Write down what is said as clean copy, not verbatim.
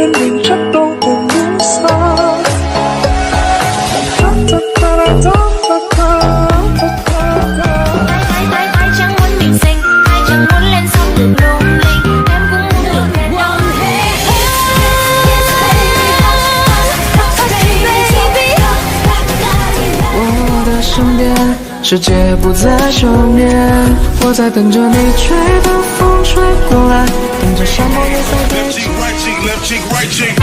人影颤动的暮色。ai chẳng muốn mình xinh, ai chẳng muốn lên sóng được lung linh, em cũng muốn được hẹn hò. Yes baby, 我的身边，世界不再休眠，我在等着你吹的风吹过来，等着沙漠也在对 Left cheek, right cheek, left cheek, right cheek.